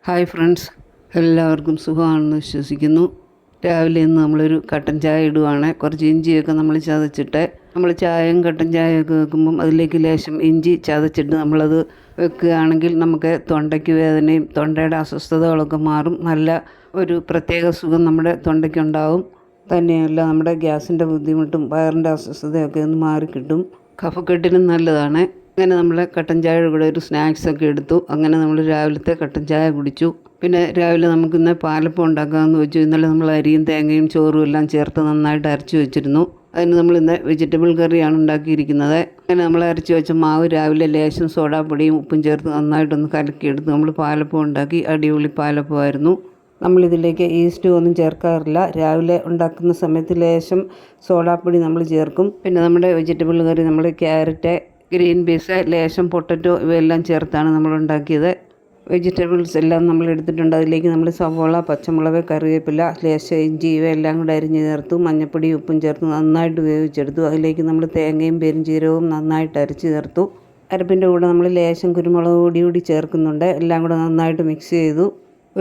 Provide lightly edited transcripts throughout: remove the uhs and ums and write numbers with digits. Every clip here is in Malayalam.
ഹായ് ഫ്രണ്ട്സ്, എല്ലാവർക്കും സുഖമാണെന്ന് വിശ്വസിക്കുന്നു. രാവിലെ ഇന്ന് നമ്മളൊരു കട്ടൻ ചായ ഇടുവാണ്. കുറച്ച് ഇഞ്ചിയൊക്കെ നമ്മൾ ചതച്ചിട്ട് നമ്മൾ ചായയും കട്ടൻ ചായയൊക്കെ വെക്കുമ്പം അതിലേക്ക് ലേശം ഇഞ്ചി ചതച്ചിട്ട് നമ്മളത് വെക്കുകയാണെങ്കിൽ നമുക്ക് തൊണ്ടയ്ക്ക് വേദനയും തൊണ്ടയുടെ അസ്വസ്ഥതകളൊക്കെ മാറും. നല്ല ഒരു പ്രത്യേക സുഖം നമ്മുടെ തൊണ്ടയ്ക്കുണ്ടാവും. തന്നെയല്ല, നമ്മുടെ ഗ്യാസിൻ്റെ ബുദ്ധിമുട്ടും വയറിൻ്റെ അസ്വസ്ഥതയൊക്കെ ഒന്ന് മാറിക്കിട്ടും. കഫക്കെട്ടിനും നല്ലതാണ്. അങ്ങനെ നമ്മൾ കട്ടൻ ചായയുടെ കൂടെ ഒരു സ്നാക്സൊക്കെ എടുത്തു. അങ്ങനെ നമ്മൾ രാവിലത്തെ കട്ടൻ ചായ കുടിച്ചു. പിന്നെ രാവിലെ നമുക്കിന്ന് പാലപ്പം ഉണ്ടാക്കാമെന്ന് വെച്ചു. ഇന്നലെ നമ്മൾ അരിയും തേങ്ങയും ചോറും എല്ലാം ചേർത്ത് നന്നായിട്ട് അരച്ച് വെച്ചിരുന്നു. അതിന് നമ്മളിന്ന് വെജിറ്റബിൾ കറിയാണ് ഉണ്ടാക്കിയിരിക്കുന്നത്. അങ്ങനെ നമ്മൾ അരച്ച് വെച്ച മാവ് രാവിലെ ലേശം സോഡാപ്പൊടിയും ഉപ്പും ചേർത്ത് നന്നായിട്ടൊന്ന് കലക്കിയെടുത്ത് നമ്മൾ പാലപ്പം ഉണ്ടാക്കി. അടിപൊളി പാലപ്പമായിരുന്നു. നമ്മളിതിലേക്ക് ഈസ്റ്റ് ഒന്നും ചേർക്കാറില്ല. രാവിലെ ഉണ്ടാക്കുന്ന സമയത്ത് ലേശം സോഡാപ്പൊടി നമ്മൾ ചേർക്കും. പിന്നെ നമ്മുടെ വെജിറ്റബിൾ കറി നമ്മൾ ക്യാരറ്റ്, ഗ്രീൻ പീസ്, ലേശം പൊട്ടറ്റോ ഇവയെല്ലാം ചേർത്താണ് നമ്മൾ ഉണ്ടാക്കിയത്. വെജിറ്റബിൾസ് എല്ലാം നമ്മൾ എടുത്തിട്ടുണ്ട്. അതിലേക്ക് നമ്മൾ സവോള, പച്ചമുളക്, കറിവേപ്പില, ലേശം ഇഞ്ചി ഇവയെല്ലാം കൂടെ അരിഞ്ഞ് ചേർത്തു. മഞ്ഞൾപ്പൊടി ഉപ്പും ചേർത്ത് നന്നായിട്ട് വേവിച്ചെടുത്തു. അതിലേക്ക് നമ്മൾ തേങ്ങയും പെരുംജീരകവും നന്നായിട്ട് അരച്ച് ചേർത്തു. അരപ്പിൻ്റെ കൂടെ നമ്മൾ ലേശം കുരുമുളക് കൂടി ചേർക്കുന്നുണ്ട്. എല്ലാം കൂടെ നന്നായിട്ട് മിക്സ് ചെയ്തു.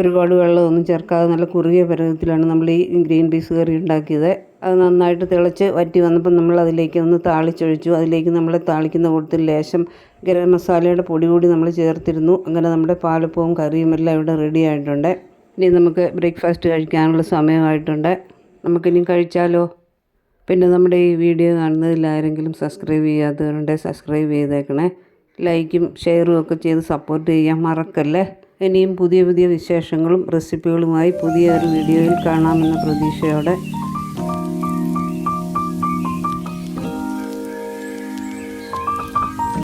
ഒരുപാട് വെള്ളമൊന്നും ചേർക്കാതെ നല്ല കുറുകിയ പരുവത്തിലാണ് നമ്മൾ ഈ ഗ്രീൻ പീസ് കറി ഉണ്ടാക്കിയത്. അത് നന്നായിട്ട് തിളച്ച് വറ്റി വന്നപ്പോൾ നമ്മൾ അതിലേക്ക് ഒന്ന് താളിച്ചൊഴിച്ചു. അതിലേക്ക് നമ്മൾ താളിക്കുന്ന കൂട്ടത്തിൽ ലേശം ഗരം മസാലയുടെ പൊടി കൂടി നമ്മൾ ചേർത്തിരുന്നു. അങ്ങനെ നമ്മുടെ പാലപ്പവും കറിയും എല്ലാം ഇവിടെ റെഡി ആയിട്ടുണ്ട്. ഇനി നമുക്ക് ബ്രേക്ക്ഫാസ്റ്റ് കഴിക്കാനുള്ള സമയമായിട്ടുണ്ട്. നമുക്കിനി കഴിച്ചാലോ? പിന്നെ നമ്മുടെ ഈ വീഡിയോ കാണുന്നതിൽ ആരെങ്കിലും സബ്സ്ക്രൈബ് ചെയ്യാത്തവരുണ്ടെങ്കിൽ സബ്സ്ക്രൈബ് ചെയ്തേക്കണേ. ലൈക്കും ഷെയറും ഒക്കെ ചെയ്ത് സപ്പോർട്ട് ചെയ്യാൻ മറക്കല്ലേ. ഇനിയും പുതിയ പുതിയ വിശേഷങ്ങളും റെസിപ്പികളുമായി പുതിയ ഒരു വീഡിയോയിൽ കാണാമെന്ന പ്രതീക്ഷയോടെ